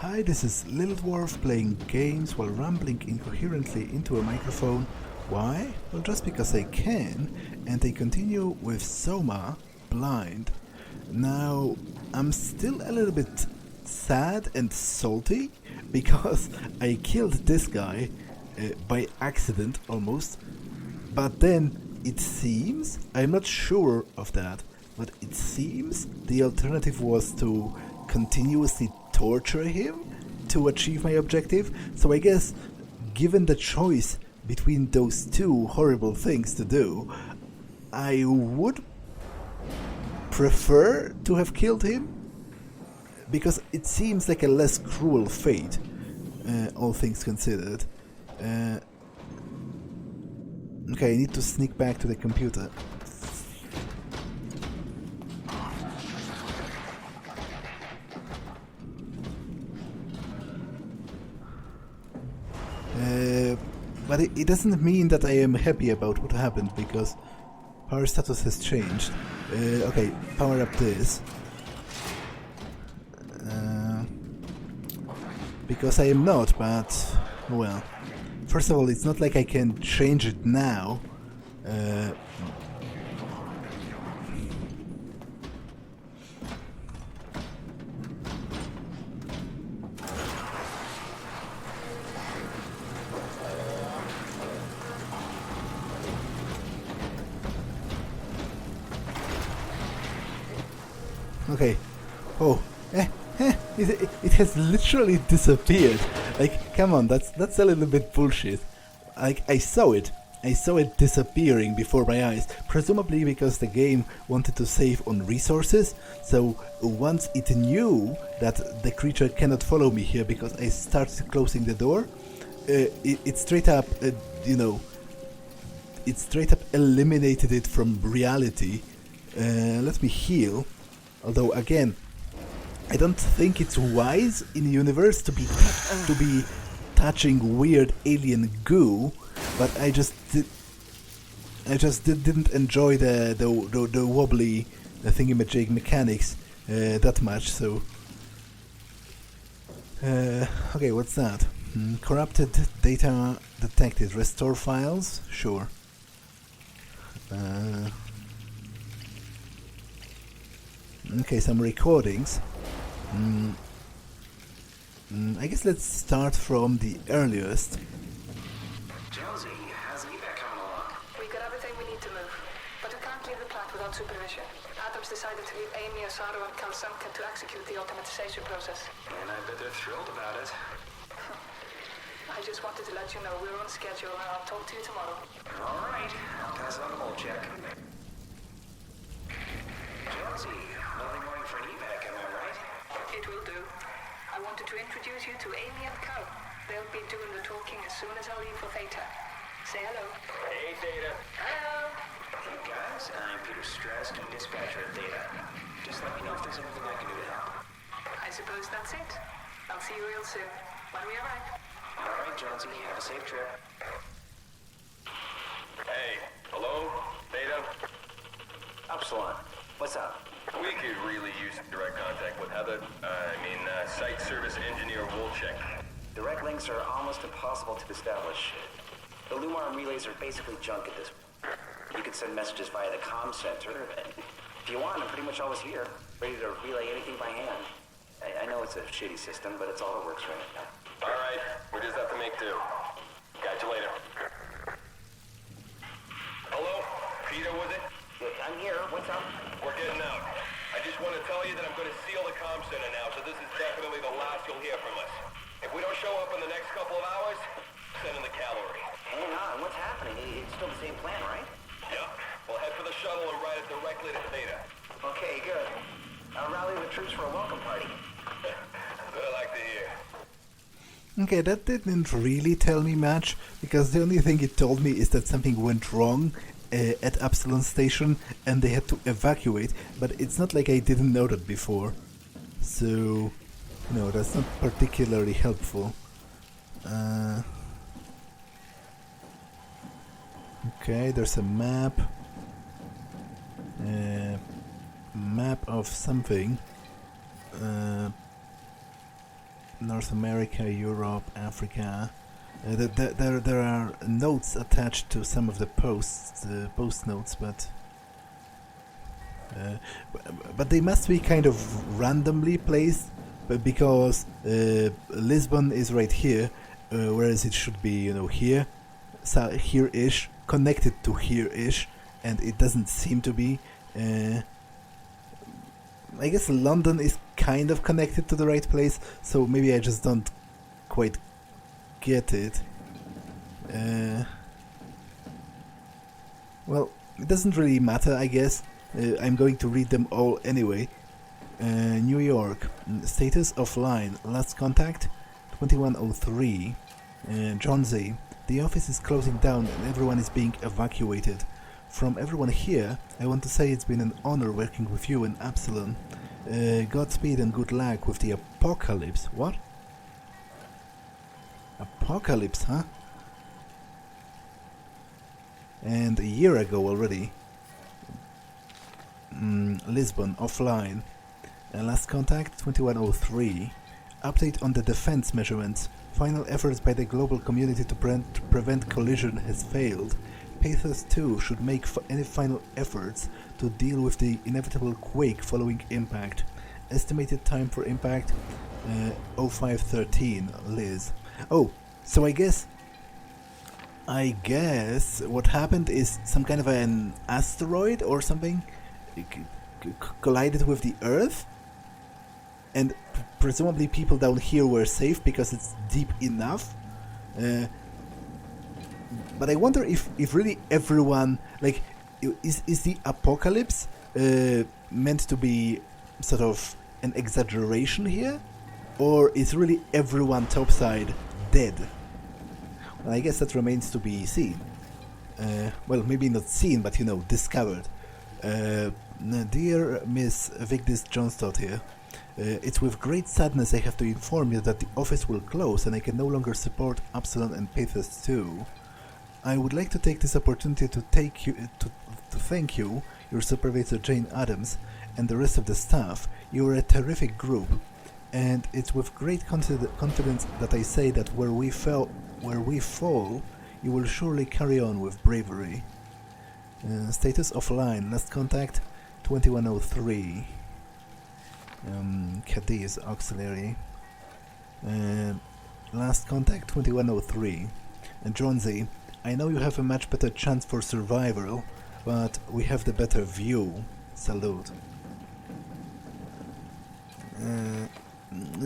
Hi, this is Little Dwarf playing games while rambling incoherently into a microphone. Why? Well, just because I can, and I continue with SOMA, Blind. Now, I'm still a little bit sad and salty because I killed this guy by accident almost, but then it seems, I'm not sure of that, but it seems the alternative was to continuously torture him to achieve my objective. So I guess, given the choice between those two horrible things to do, I would prefer to have killed him, because it seems like a less cruel fate, all things considered. Okay, I need to sneak back to the computer. But it doesn't mean that I am happy about what happened, because power status has changed. Okay, power up this. Because I am not, but, well, first of all, it's not like I can change it now. Okay. Oh. It has literally disappeared. Like, come on, that's a little bit bullshit. Like, I saw it disappearing before my eyes, presumably because the game wanted to save on resources. So once it knew that the creature cannot follow me here because I started closing the door, it straight up, it straight up eliminated it from reality. Let me heal. Although, again, I don't think it's wise in the universe to be touching weird alien goo, but I just didn't enjoy the wobbly thingamajig mechanics that much. So okay, what's that? Corrupted data detected. Restore files. Sure. Okay, some recordings. I guess let's start from the earliest. Jonesy, how's the evac coming along? We got everything we need to move, but we can't leave the plant without supervision. Adams decided to leave Amy, Asaro, and Comm Center to execute the automatization process. And I bet they're thrilled about it. I just wanted to let you know we're on schedule, and I'll talk to you tomorrow. All right, I'll pass on the whole check. Jonesy, nothing waiting for an evac, am I right? It will do. I wanted to introduce you to Amy and Cow. They'll be doing the talking as soon as I leave for Theta. Say hello. Hey, Theta. Hello. Hey, guys, I'm Peter Strask, dispatcher at Theta. Just let me know if there's anything I can do to help. I suppose that's it. I'll see you real soon, when we arrive. All right, Jonesy, have a safe trip. Hey, hello? Theta? Upsilon, what's up? We could really use direct contact with Heather. Site service engineer Wolchek. Direct links are almost impossible to establish. The Lumar relays are basically junk at this point. You can send messages via the Comm Center, and if you want, I'm pretty much always here, ready to relay anything by hand. I know it's a shitty system, but it's all that works right now. All right, we just have to make do. Catch you later. Hello? Peter, was it? I'm here, what's up? We're getting out. I just want to tell you that I'm going to seal the Comm Center now, so this is definitely the last you'll hear from us. If we don't show up in the next couple of hours, send in the cavalry. Hang on, what's happening? It's still the same plan, right? Yep. We'll head for the shuttle and ride it directly to Theta. Okay, good. I'll rally the troops for a welcome party. That's what I like to hear. Okay, that didn't really tell me much, because the only thing it told me is that something went wrong at Upsilon Station and they had to evacuate, but it's not like I didn't know that before. So, no, that's not particularly helpful. Okay, there's a map. Map of something. North America, Europe, Africa. There are notes attached to some of the post notes, but they must be kind of randomly placed, but because Lisbon is right here, whereas it should be, you know, here, so here-ish, connected to here-ish, and it doesn't seem to be. I guess London is kind of connected to the right place, so maybe I just don't quite get it. Well, it doesn't really matter, I guess. I'm going to read them all anyway. New York, status offline, last contact 2103. Johnsey, the office is closing down and everyone is being evacuated. From everyone here, I want to say it's been an honor working with you and Absalom. Godspeed and good luck with the apocalypse. What? Apocalypse, huh? And a year ago already. Lisbon, offline. Last contact, 2103. Update on the defense measurements. Final efforts by the global community to prevent collision has failed. Pathos-II should make any final efforts to deal with the inevitable quake following impact. Estimated time for impact, 0513, Liz. Oh, so I guess what happened is some kind of an asteroid or something collided with the Earth, and presumably people down here were safe because it's deep enough. But I wonder if really everyone, like, is the apocalypse meant to be sort of an exaggeration here, or is really everyone topside dead? Well, I guess that remains to be seen. Well, maybe not seen, but, you know, discovered. Dear Miss Vigdis Johnstott here, it's with great sadness I have to inform you that the office will close and I can no longer support Absalom and Pathos-II. I would like to take this opportunity to thank you, your supervisor Jane Adams, and the rest of the staff. You are a terrific group, and it's with great confidence that I say that where we fall, you will surely carry on with bravery. Status offline. Last contact 2103. Cadiz auxiliary. Last contact 2103. Johnsey, I know you have a much better chance for survival, but we have the better view. Salute.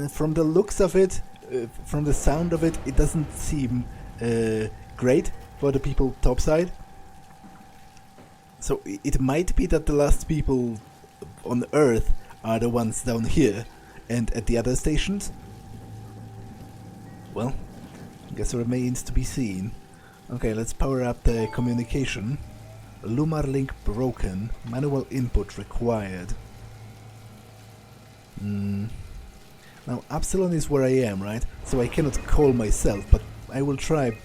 From the looks of it, from the sound of it, it doesn't seem great for the people topside. So it might be that the last people on Earth are the ones down here, and at the other stations? Well, I guess it remains to be seen. Okay, let's power up the communication. Lumar link broken. Manual input required. Now, Absalom is where I am, right? So I cannot call myself, but I will try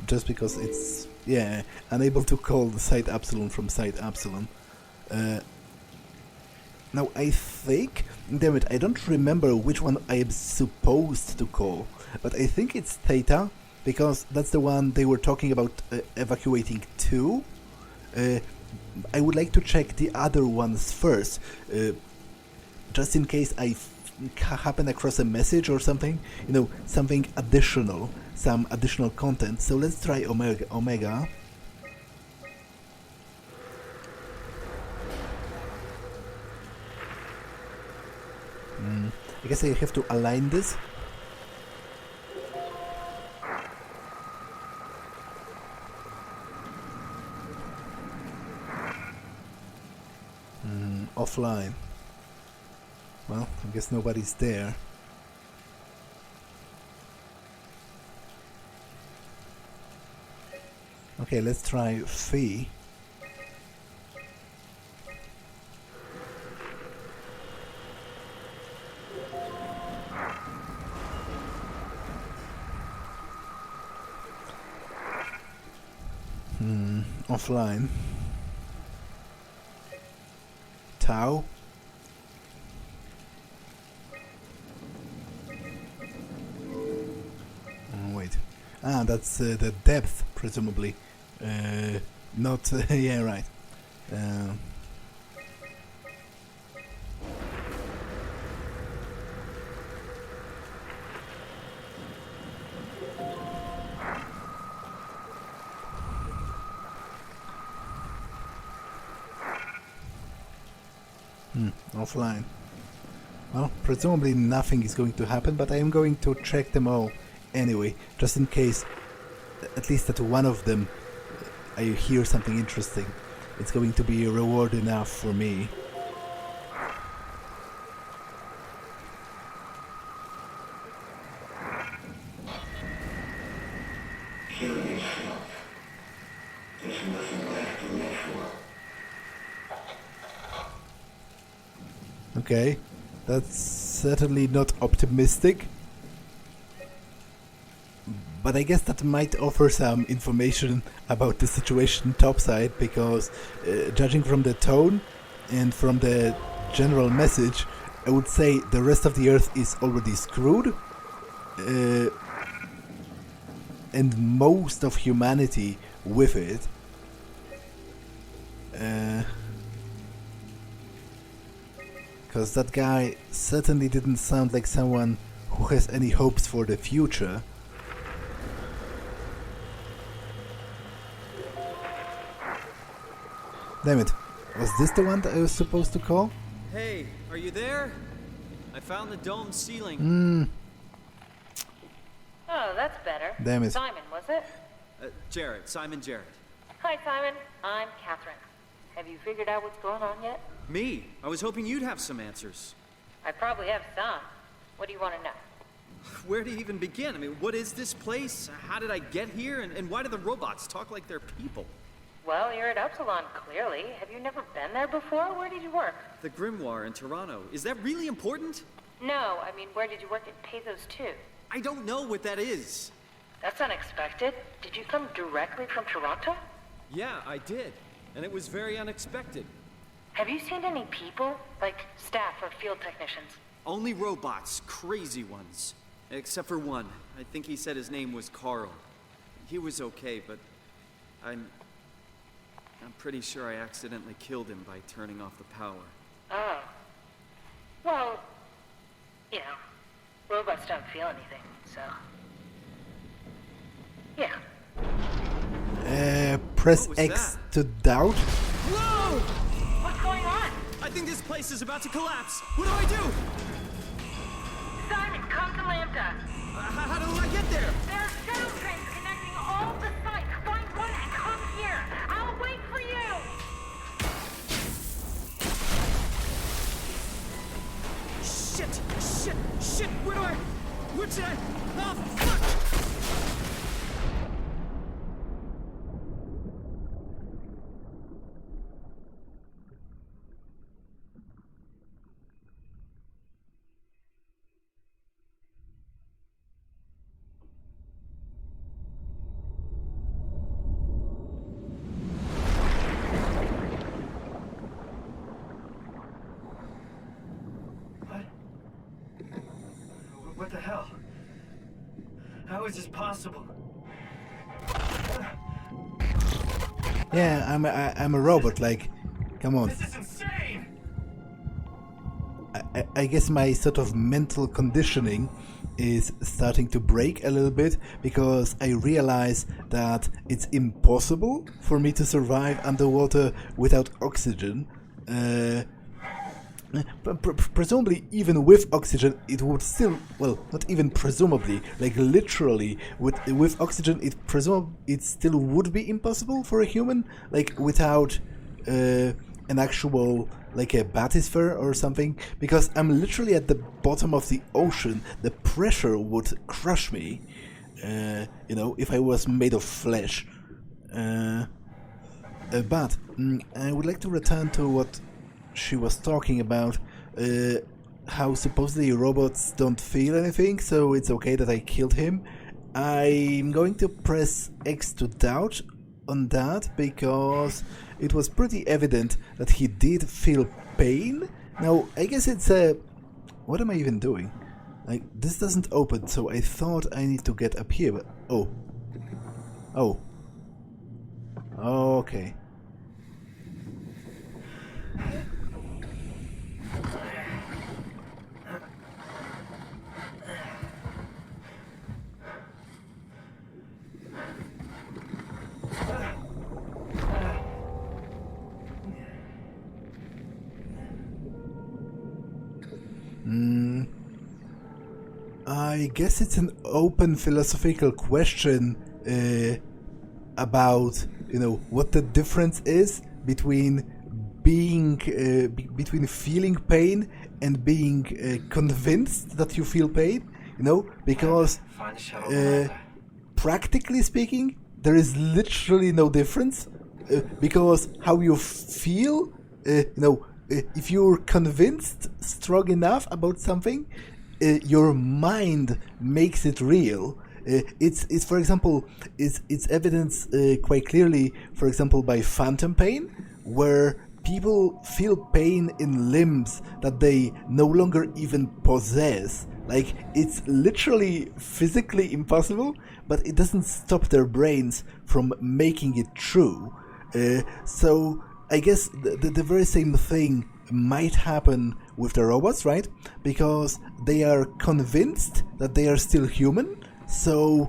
just because it's, yeah, unable to call the site Absalom from site Absalom. Now, I think, damn it, I don't remember which one I am supposed to call, but I think it's Theta, because that's the one they were talking about evacuating to. I would like to check the other ones first, just in case I happen across a message or something, you know, something additional, some additional content. So let's try Omega. I guess I have to align this. Offline. Well, I guess nobody's there. Okay, let's try Phi. Offline. Tau. Ah, that's the depth, presumably. Not... yeah, right. Offline. Well, presumably nothing is going to happen, but I am going to check them all anyway, just in case, at least at one of them, I hear something interesting. It's going to be a reward enough for me. Okay, that's certainly not optimistic, but I guess that might offer some information about the situation topside, because judging from the tone and from the general message, I would say the rest of the Earth is already screwed, and most of humanity with it. Because that guy certainly didn't sound like someone who has any hopes for the future. Damn it. Was this the one that I was supposed to call? Hey, are you there? I found the dome ceiling. Oh, that's better. Damn it. Simon, was it? Jared, Simon Jared. Hi, Simon. I'm Catherine. Have you figured out what's going on yet? Me? I was hoping you'd have some answers. I probably have some. What do you want to know? Where to even begin? I mean, what is this place? How did I get here? And why do the robots talk like they're people? Well, you're at Upsilon, clearly. Have you never been there before? Where did you work? The Grimoire in Toronto. Is that really important? No, I mean, where did you work at pathos-II? I don't know what that is. That's unexpected. Did you come directly from Toronto? Yeah, I did. And it was very unexpected. Have you seen any people? Like staff or field technicians? Only robots, crazy ones. Except for one. I think he said his name was Carl. He was okay, but I'm pretty sure I accidentally killed him by turning off the power. Oh. Well, you know, robots don't feel anything, so... Yeah. Press What was X that? to doubt? Whoa! What's going on? I think this place is about to collapse. What do I do? Simon, come to Lambda. How do I get there? There are shuttle trains connecting all the sites. Find one and come here. I'll wait for you. Shit! Where should I? Oh, fuck! What the hell? How is this possible? Yeah, I'm a robot, like, come on. This is insane! I guess my sort of mental conditioning is starting to break a little bit, because I realize that it's impossible for me to survive underwater without oxygen. Presumably, even with oxygen, it would still, well, not even presumably, like literally, with oxygen, it still would be impossible for a human, like without an actual, like a bathysphere or something, because I'm literally at the bottom of the ocean. The pressure would crush me, you know, if I was made of flesh. But I would like to return to what she was talking about, how supposedly robots don't feel anything, so it's okay that I killed him. I'm going to press X to doubt on that, because it was pretty evident that he did feel pain. Now, I guess it's a... What am I even doing? Like, this doesn't open, so I thought I need to get up here, but... Oh, Oh. Okay. I guess it's an open philosophical question about, what the difference is between being between feeling pain and being convinced that you feel pain. Because practically speaking, there is literally no difference. Because how you feel, if you're convinced strong enough about something, your mind makes it real. It's for example, it's evidenced quite clearly, for example, by phantom pain, where people feel pain in limbs that they no longer even possess. Like, it's literally physically impossible, but it doesn't stop their brains from making it true. So I guess the very same thing might happen with the robots, right? Because they are convinced that they are still human, so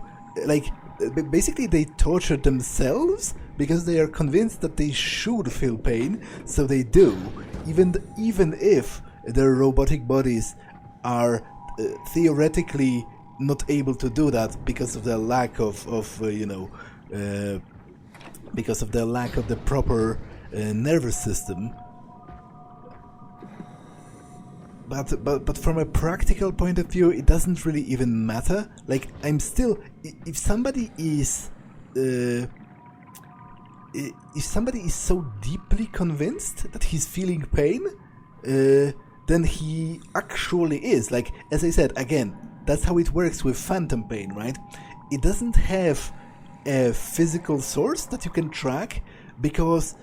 basically they torture themselves because they are convinced that they should feel pain, so they do, even if their robotic bodies are theoretically not able to do that because of the lack of because of the lack of the proper nervous system. But from a practical point of view, it doesn't really even matter. Like, I'm still, if somebody is so deeply convinced that he's feeling pain, then he actually is. Like, as I said, again, that's how it works with phantom pain, right? It doesn't have a physical source that you can track, because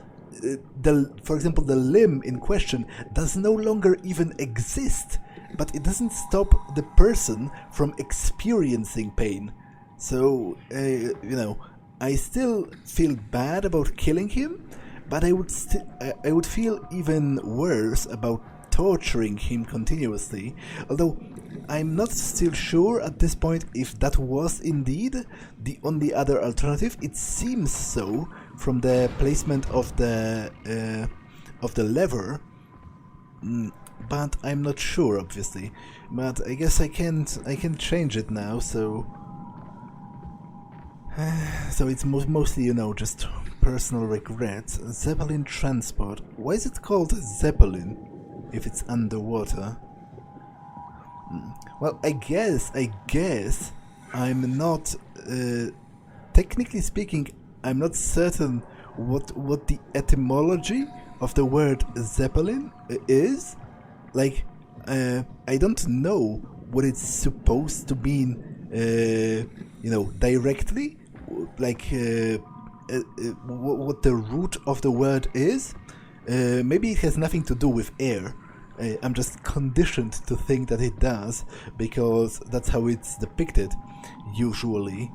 for example, the limb in question does no longer even exist, but it doesn't stop the person from experiencing pain. So, I still feel bad about killing him, but I would feel even worse about torturing him continuously, although I'm not still sure at this point if that was indeed the only other alternative. It seems so from the placement of the lever, but I'm not sure, obviously. But I guess I can change it now, so it's mostly, just personal regrets. Zeppelin transport. Why is it called Zeppelin if it's underwater? Well, I guess I'm not, technically speaking, I'm not certain what the etymology of the word Zeppelin is. Like, I don't know what it's supposed to mean, directly, like what the root of the word is. Maybe it has nothing to do with air. I'm just conditioned to think that it does, because that's how it's depicted, usually.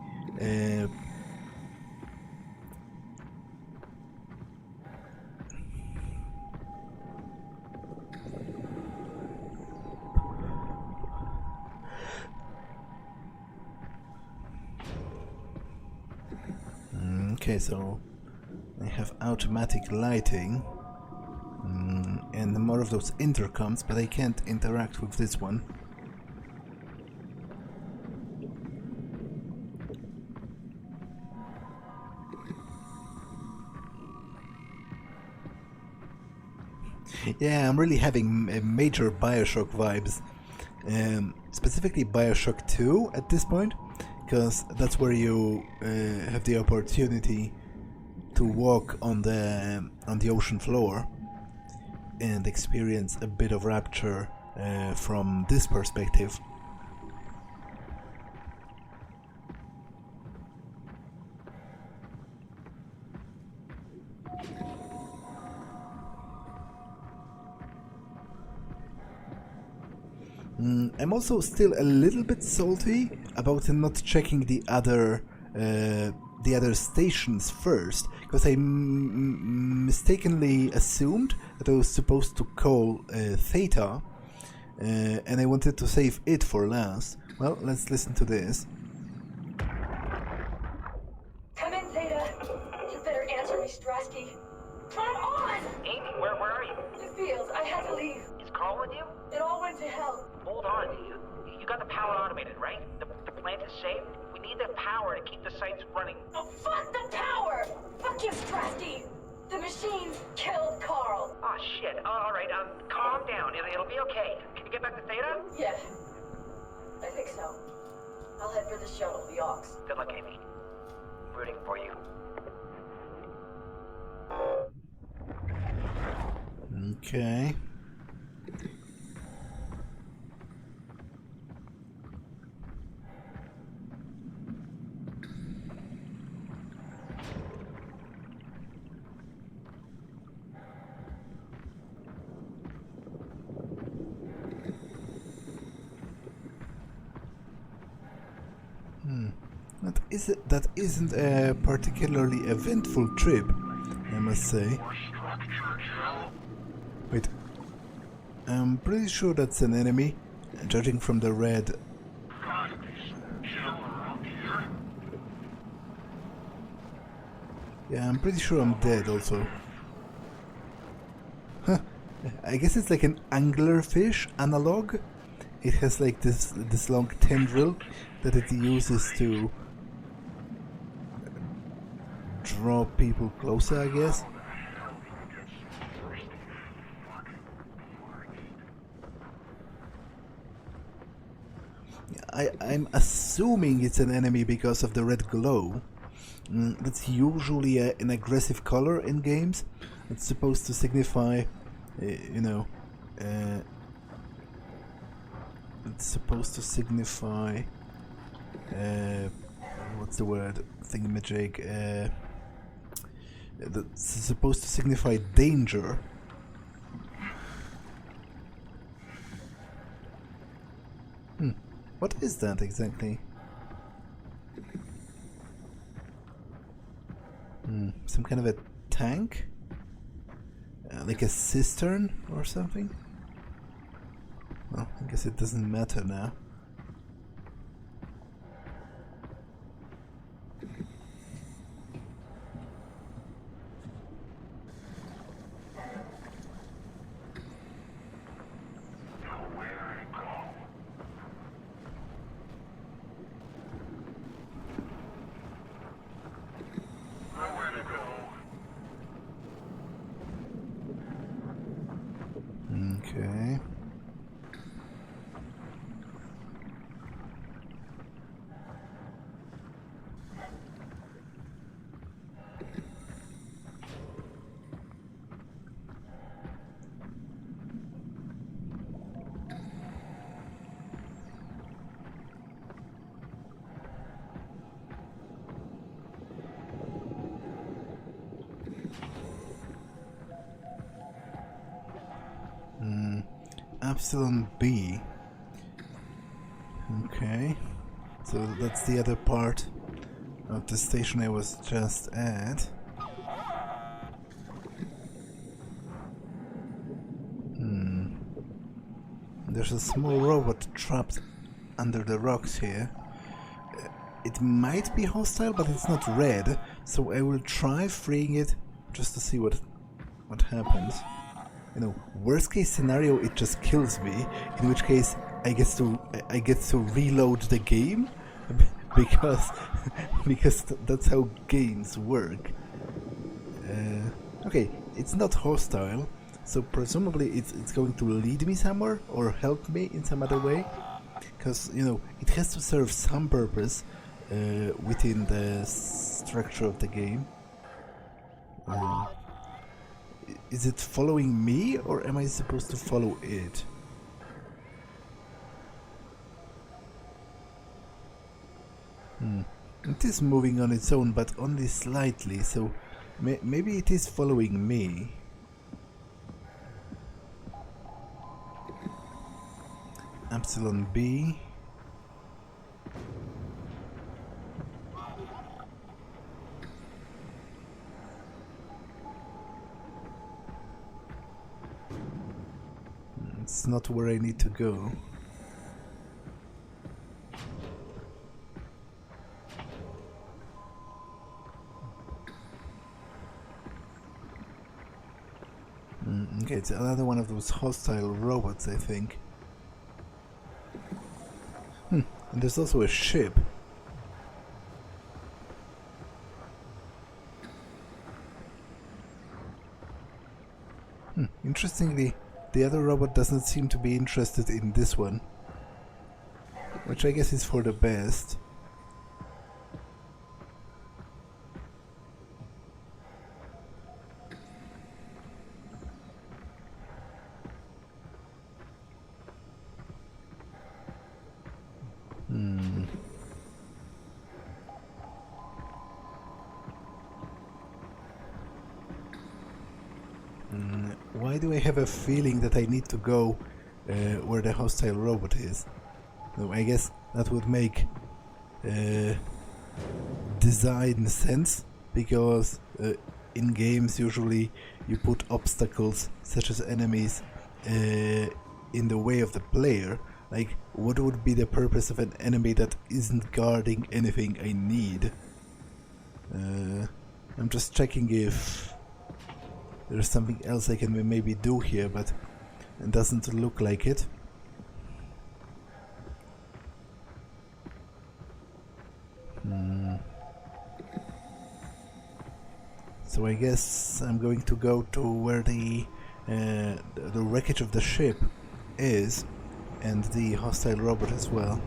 Okay, so I have automatic lighting. And more of those intercoms, but I can't interact with this one. Yeah, I'm really having major Bioshock vibes. Specifically Bioshock 2 at this point, because that's where you have the opportunity to walk on the ocean floor and experience a bit of rapture from this perspective. I'm also still a little bit salty about not checking the other the other stations first, because I mistakenly assumed that I was supposed to call Theta, and I wanted to save it for last. Well, let's listen to this. Come in, Theta. You better answer me, Strasky. Come on! Amy, where are you? The field. I had to leave. Is Carl with you? It all went to hell. Hold on. You got the power automated, right? The plant is safe? We need the power to keep the sites running. Oh, fuck the power! Fuck you, Strasky! The machines killed Carl. Oh, shit. Alright, calm down. It'll be okay. Can you get back to Theta? Yeah. I think so. I'll head for the shuttle, the Aux. Good luck, Amy. Rooting for you. Okay. That isn't a particularly eventful trip, I must say. Wait, I'm pretty sure that's an enemy, judging from the red. Yeah, I'm pretty sure I'm dead also. Huh, I guess it's like an anglerfish analog. It has like this long tendril that it uses to draw people closer, I guess. I'm assuming it's an enemy because of the red glow. That's usually an aggressive color in games. It's supposed to signify, you know, it's supposed to signify, what's the word? Thingamajig. That's supposed to signify danger. What is that exactly? Some kind of a tank? Like a cistern or something? Well, I guess it doesn't matter now. Okay. Epsilon B. Okay, so that's the other part of the station I was just at. There's a small robot trapped under the rocks here. It might be hostile, but it's not red, so I will try freeing it just to see what happens. You know, worst case scenario, it just kills me. In which case, I get to reload the game because that's how games work. Okay, it's not hostile, so presumably it's going to lead me somewhere or help me in some other way. Because you know, it has to serve some purpose within the structure of the game. Is it following me, or am I supposed to follow it? It is moving on its own, but only slightly, so maybe it is following me. Epsilon B. that's not where I need to go. Okay, it's another one of those hostile robots, I think. And there's also a ship. Interestingly, the other robot doesn't seem to be interested in this one. Which I guess is for the best. Why do I have a feeling that I need to go where the hostile robot is? No, I guess that would make design sense, because in games usually you put obstacles such as enemies in the way of the player. Like, what would be the purpose of an enemy that isn't guarding anything I need? I'm just checking if there's something else I can maybe do here, but it doesn't look like it. So I guess I'm going to go to where the wreckage of the ship is, and the hostile robot as well.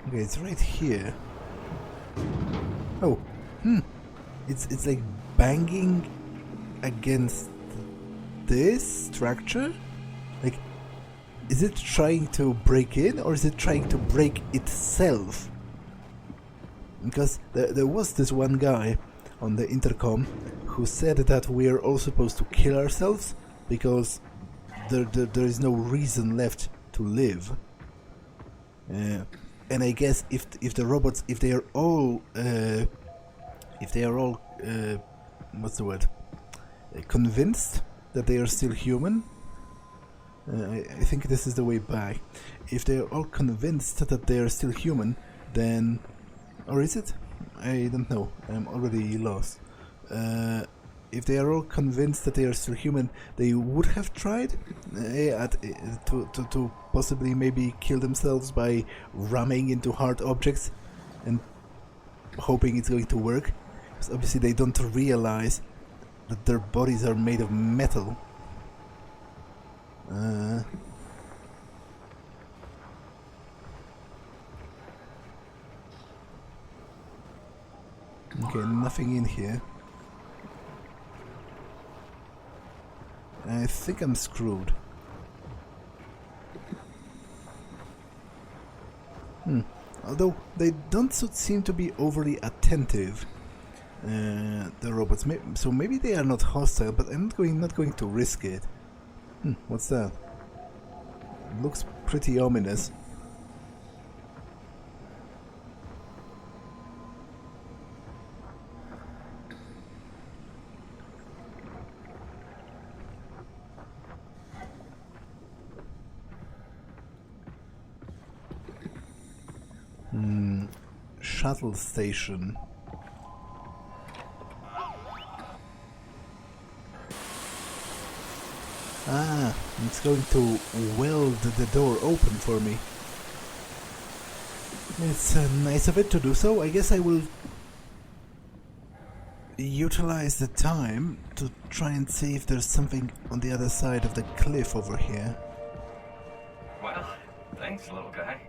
Okay, it's right here. Oh, it's like banging against this structure? Like, is it trying to break in, or is it trying to break itself? Because there was this one guy on the intercom who said that we are all supposed to kill ourselves because there is no reason left to live. And I guess if the robots, if they are all what's the word? Convinced that they are still human. I think this is the way back. If they are all convinced that they are still human, then, or is it? I don't know. I'm already lost. If they are all convinced that they are still human, they would have tried to possibly maybe kill themselves by ramming into hard objects and hoping it's going to work. Because obviously they don't realize that their bodies are made of metal. Okay, nothing in here. I think I'm screwed. Although they don't seem to be overly attentive, the robots. So maybe they are not hostile, but I'm not going to risk it. What's that? It looks pretty ominous. Shuttle station. Ah, it's going to weld the door open for me. It's nice of it to do so. I guess I will utilize the time to try and see if there's something on the other side of the cliff over here. Well, thanks, little guy.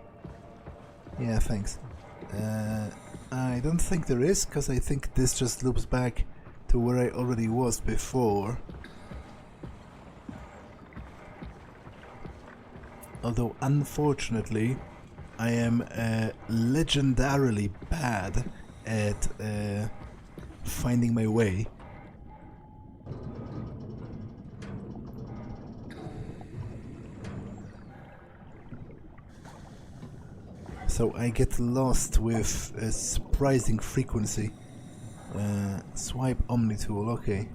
Yeah, thanks. I don't think there is, because I think this just loops back to where I already was before. Although, unfortunately, I am legendarily bad at finding my way. so I get lost with a surprising frequency. Swipe Omni tool, okay.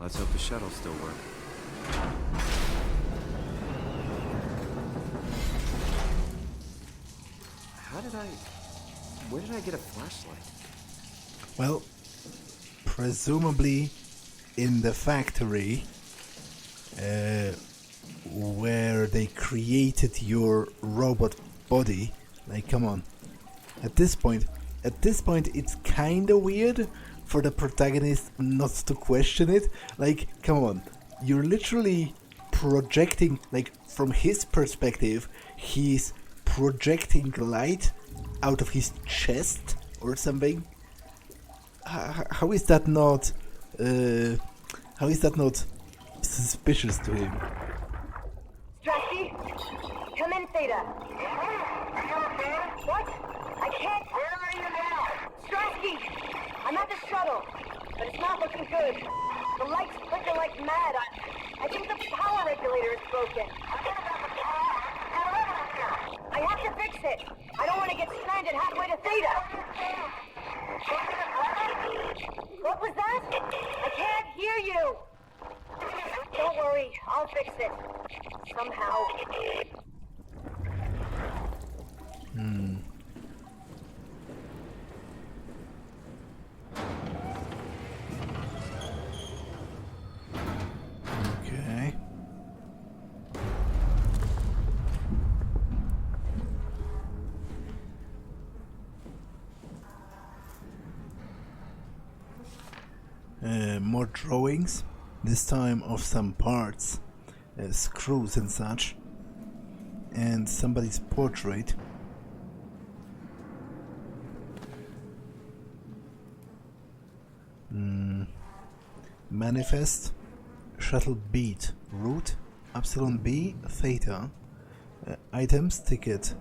Let's hope the shuttle still works. Where did I get a flashlight? Well, presumably in the factory where they created your robot body. Like, come on. At this point, it's kinda weird for the protagonist not to question it. Like, come on. You're literally projecting, like, from his perspective, he's projecting light out of his chest or something. How is that not suspicious to him? Strasky, come in, Theta. What? I can't. Where are you now? Strasky, I'm at the shuttle, but it's not looking good. The lights flicker like mad. I think the power regulator is broken. I have to fix it. I don't want to get stranded halfway to Theta. What was that? I can't hear you. Don't worry, I'll fix it. Somehow. Okay. More drawings, this time of some parts, screws and such, and somebody's portrait. Manifest, shuttle beat, route, epsilon B, theta, items, ticket,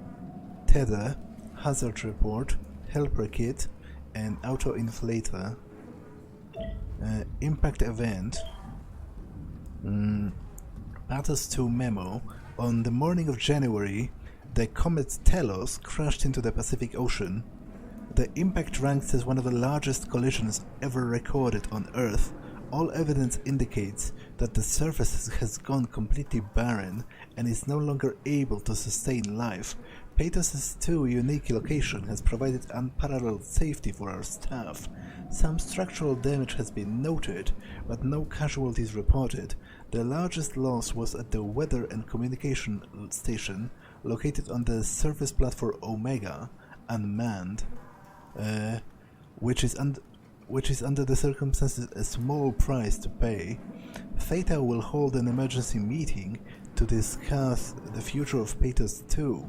tether, hazard report, helper kit, and auto inflator. Impact event, pathos-II memo. On the morning of January, the comet Telos crashed into the Pacific Ocean. The impact ranks as one of the largest collisions ever recorded on Earth. All evidence indicates that the surface has gone completely barren and is no longer able to sustain life. pathos-II unique location has provided unparalleled safety for our staff. Some structural damage has been noted, but no casualties reported. The largest loss was at the weather and communication station, located on the surface platform Omega, unmanned, which is under the circumstances a small price to pay. Theta will hold an emergency meeting to discuss the future of pathos-II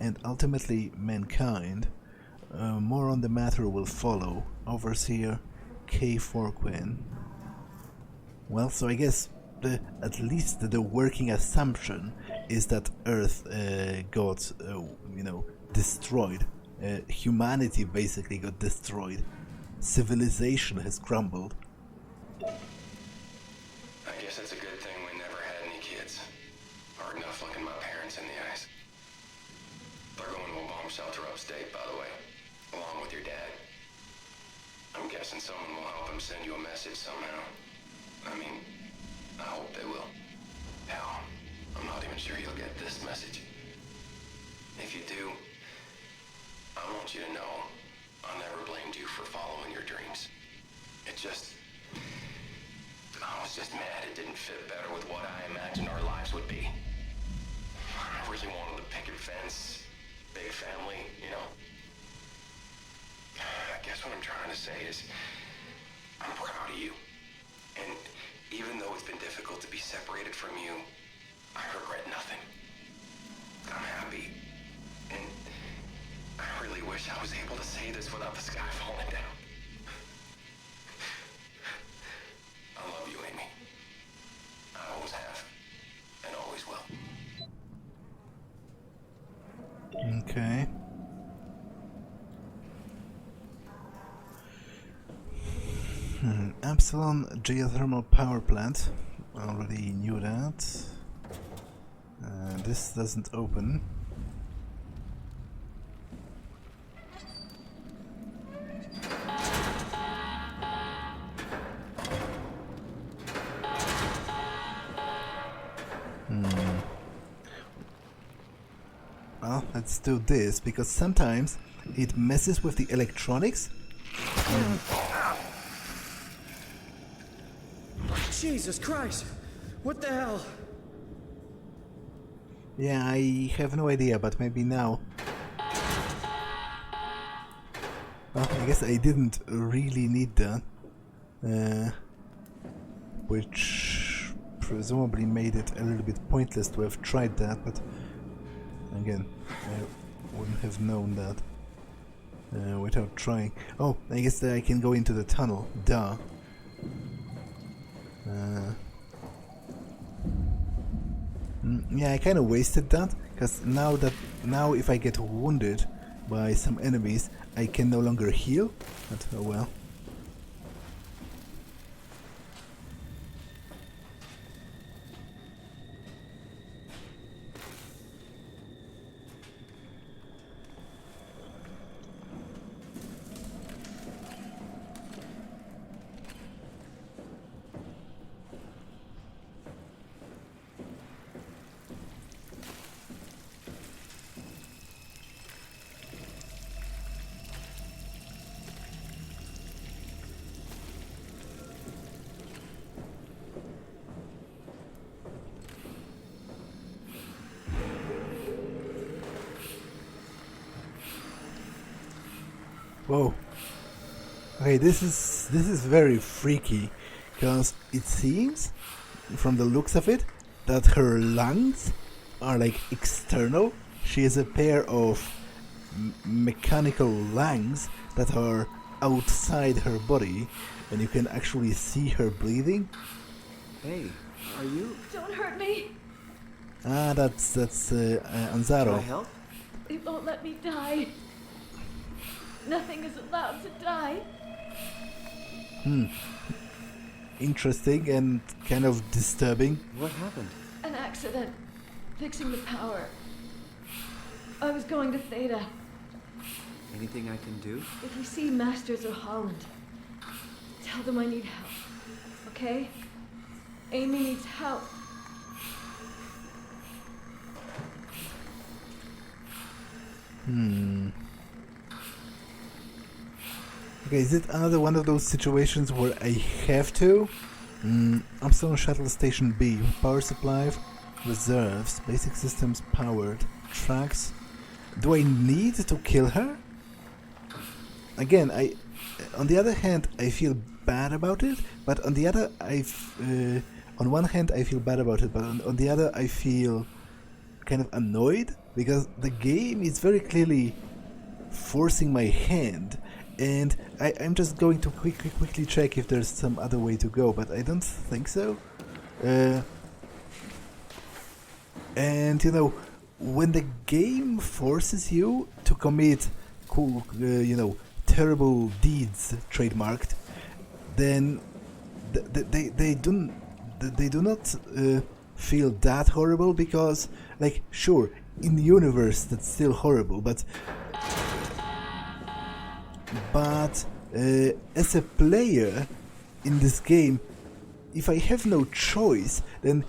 and ultimately mankind. More on the matter will follow. Overseer K. Forquin. Well, so I guess at least the working assumption is that Earth got, destroyed. Humanity basically got destroyed. Civilization has crumbled. I guess it's a good thing we never had any kids. Hard enough looking my parents in the eyes. They're going to a bomb shelter upstate, by the way, along with your dad. I'm guessing someone will help him send you a message somehow. I mean, I hope they will. Hell, I'm not even sure you'll get this message. If you do, I want you to know I never blamed you for following your dreams. I was just mad it didn't fit better with what I imagined our lives would be. I really wanted the picket fence, big family, you know. I guess what I'm trying to say is, I'm proud of you. And even though it's been difficult to be separated from you, I regret nothing. I'm happy. And I really wish I was able to say this without the sky falling down. I love you, Amy. I always have. And always will. Okay. Epsilon geothermal power plant. Already knew that. This doesn't open. Well, let's do this, because sometimes it messes with the electronics. Jesus Christ! What the hell? Yeah, I have no idea, but maybe now. Well, I guess I didn't really need that. Which presumably made it a little bit pointless to have tried that, but again, I wouldn't have known that without trying. Oh, I guess that I can go into the tunnel. Duh. Yeah, I kind of wasted that, because now if I get wounded by some enemies, I can no longer heal. But oh well. Whoa. Okay, this is very freaky, because it seems, from the looks of it, that her lungs are like external. She has a pair of mechanical lungs that are outside her body, and you can actually see her breathing. Hey, are you? Don't hurt me! Ah, that's Anzaro. Can I help? It won't let me die. Nothing is allowed to die. Interesting and kind of disturbing. What happened? An accident. Fixing the power. I was going to Theta. Anything I can do? If you see Masters or Holland, tell them I need help. Okay? Amy needs help. Okay, is it another one of those situations where I have to? Epsilon Shuttle Station B. Power supply, reserves, basic systems powered, tracks. Do I need to kill her? Again, on the other hand, I feel bad about it, but on the other, on one hand I feel bad about it, but on the other I feel kind of annoyed, because the game is very clearly forcing my hand. And I'm just going to quickly check if there's some other way to go, but I don't think so. And you know, when the game forces you to commit cool, terrible deeds, trademarked, then they do not feel that horrible, because, like, sure, in the universe that's still horrible, but as a player in this game, if I have no choice, then,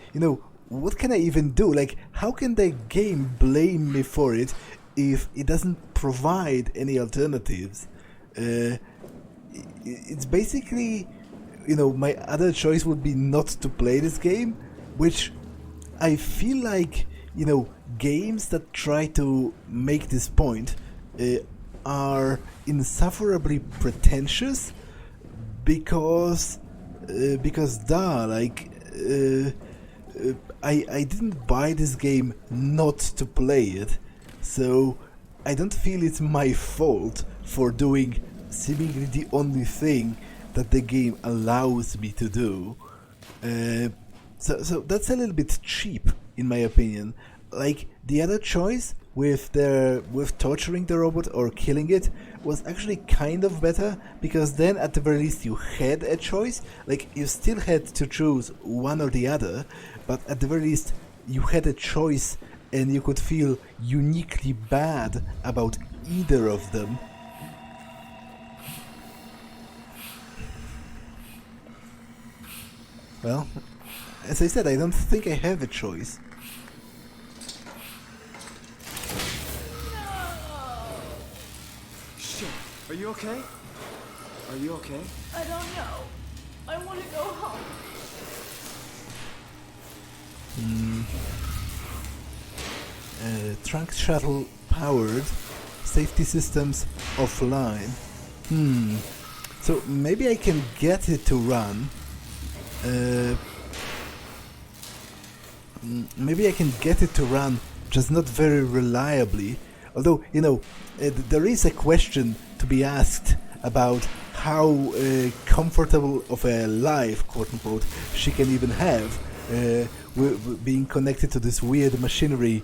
what can I even do? Like, how can the game blame me for it if it doesn't provide any alternatives? It's basically, my other choice would be not to play this game, which I feel like, games that try to make this point are insufferably pretentious, because I didn't buy this game not to play it, so I don't feel it's my fault for doing seemingly the only thing that the game allows me to do. So that's a little bit cheap, in my opinion. Like, the other choice with torturing the robot or killing it was actually kind of better, because then at the very least you had a choice. Like, you still had to choose one or the other, but at the very least you had a choice and you could feel uniquely bad about either of them. Well, as I said, I don't think I have a choice. Shit, are you okay? Are you okay? I don't know. I want to go home. Trunk shuttle powered, safety systems offline. So maybe I can get it to run. Maybe I can get it to run, just not very reliably. Although, you know, there is a question to be asked about how comfortable of a life, quote-unquote, she can even have, being connected to this weird machinery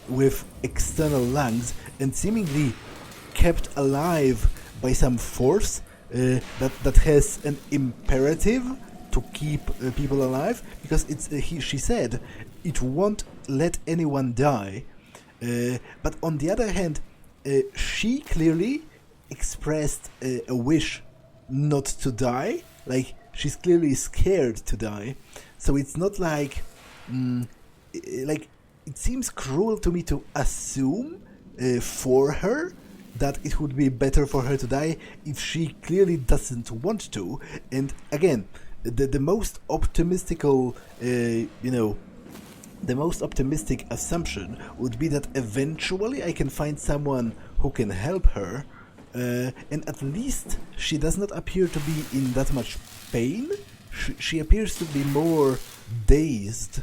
with external lungs and seemingly kept alive by some force that has an imperative to keep people alive, because she said it won't let anyone die. But on the other hand, she clearly expressed a wish not to die. Like, she's clearly scared to die. So it's not like, like, it seems cruel to me to assume for her that it would be better for her to die if she clearly doesn't want to. And again, the most optimistical, the most optimistic assumption would be that eventually I can find someone who can help her, and at least she does not appear to be in that much pain. She appears to be more dazed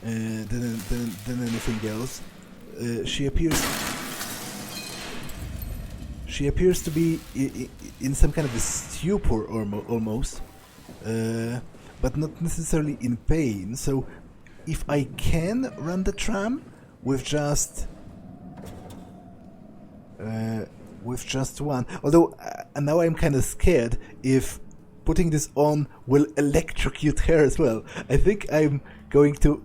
than anything else. She appears to be in some kind of a stupor almost, but not necessarily in pain. So if I can run the tram with just one, although now I'm kind of scared if putting this on will electrocute her as well. I think I'm going to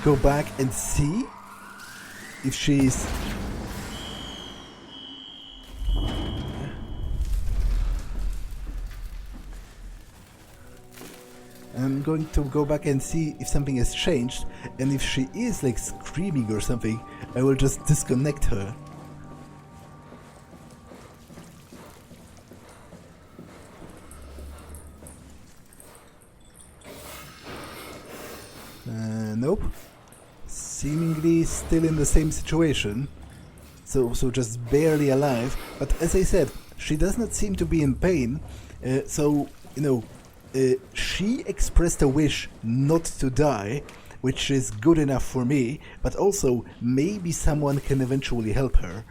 go back and see if she's... I'm going to go back and see if something has changed, and if she is like screaming or something, I will just disconnect her. Nope. Seemingly still in the same situation. So just barely alive. But as I said, she does not seem to be in pain. So, you know, she expressed a wish not to die, which is good enough for me, but also maybe someone can eventually help her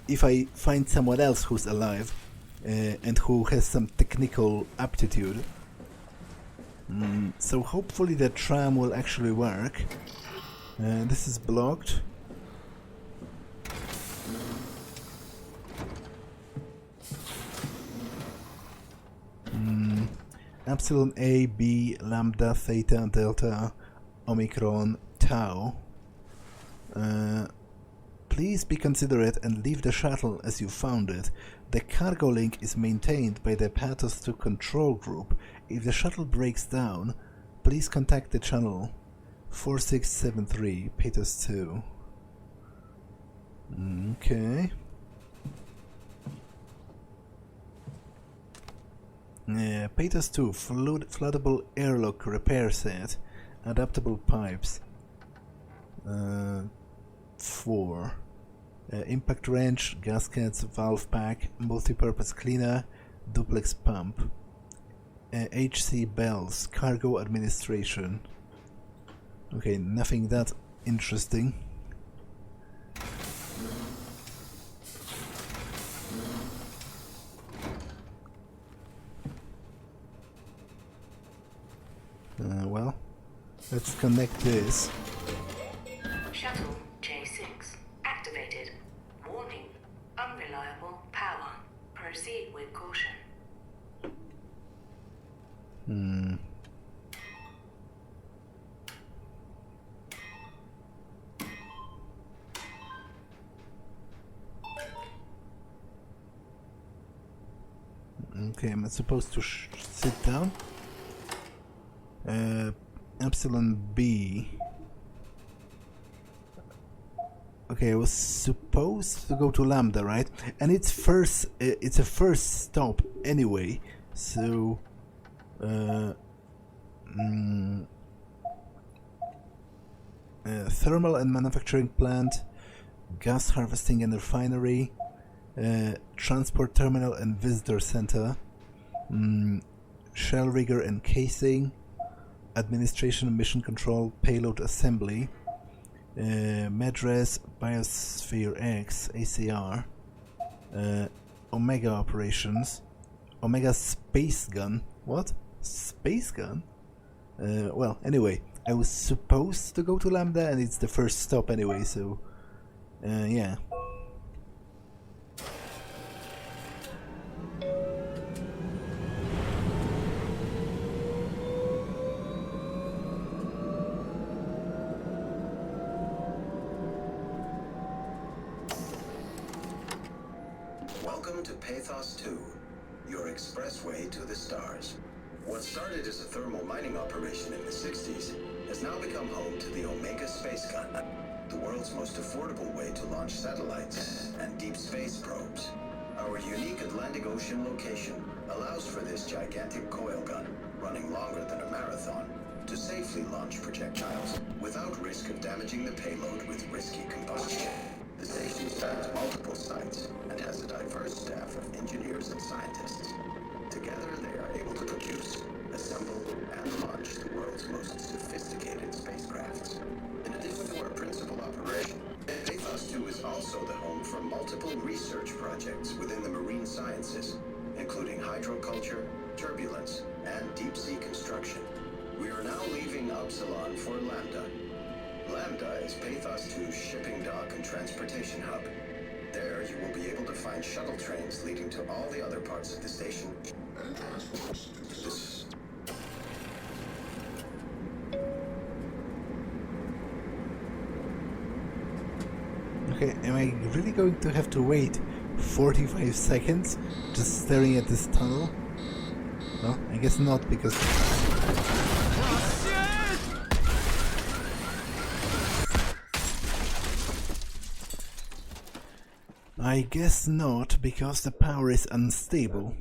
if I find someone else who's alive and who has some technical aptitude. So hopefully the tram will actually work. This is blocked. Epsilon A, B, Lambda, Theta, Delta, Omicron, Tau. Please be considerate and leave the shuttle as you found it. The cargo link is maintained by the pathos-II control group. If the shuttle breaks down, please contact the channel 4673 pathos-II. Okay. pathos-II floodable airlock repair set, adaptable pipes. 4. Impact wrench, gaskets, valve pack, multi-purpose cleaner, duplex pump. HC Bells, Cargo Administration. Okay, nothing that interesting. Well, let's connect this. Shuttle J6 activated. Warning, unreliable power. Proceed with caution. Okay, I'm supposed to sit down. Epsilon B. Okay, I was supposed to go to Lambda, right? And it's a first stop anyway. So, thermal and manufacturing plant, gas harvesting and refinery, transport terminal and visitor center, shell rigger and casing, administration, mission control, payload assembly, Medres, Biosphere X, ACR, Omega operations, Omega space gun. What? Space gun? Well, anyway, I was supposed to go to Lambda and it's the first stop anyway, so yeah. Welcome to pathos-II, your expressway to the stars. What started as a thermal mining operation in the 60s has now become home to the Omega space gun, the world's most affordable way to launch satellites and deep space probes. Our unique Atlantic Ocean location allows for this gigantic coil gun, running longer than a marathon, to safely launch projectiles without risk of damaging the payload with risky combustion. The station spans multiple sites and has a diverse staff of engineers and scientists. Together, they are able to produce, assemble, and launch the world's most sophisticated spacecrafts. In addition to our principal operation, pathos-II is also the home for multiple research projects within the marine sciences, including hydroculture, turbulence, and deep-sea construction. We are now leaving Upsilon for Lambda. Lambda is pathos-II's shipping dock and transportation hub. There, you will be able to find shuttle trains leading to all the other parts of the station. Okay, am I really going to have to wait 45 seconds just staring at this tunnel? No, I guess not, because... I guess not, because the power is unstable.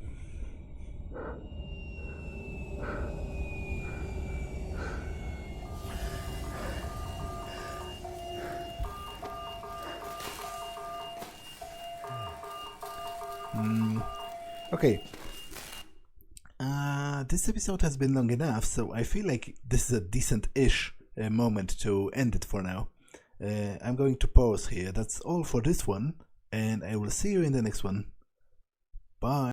Okay. This episode has been long enough, so I feel like this is a decent-ish moment to end it for now. I'm going to pause here. That's all for this one, and I will see you in the next one. Bye.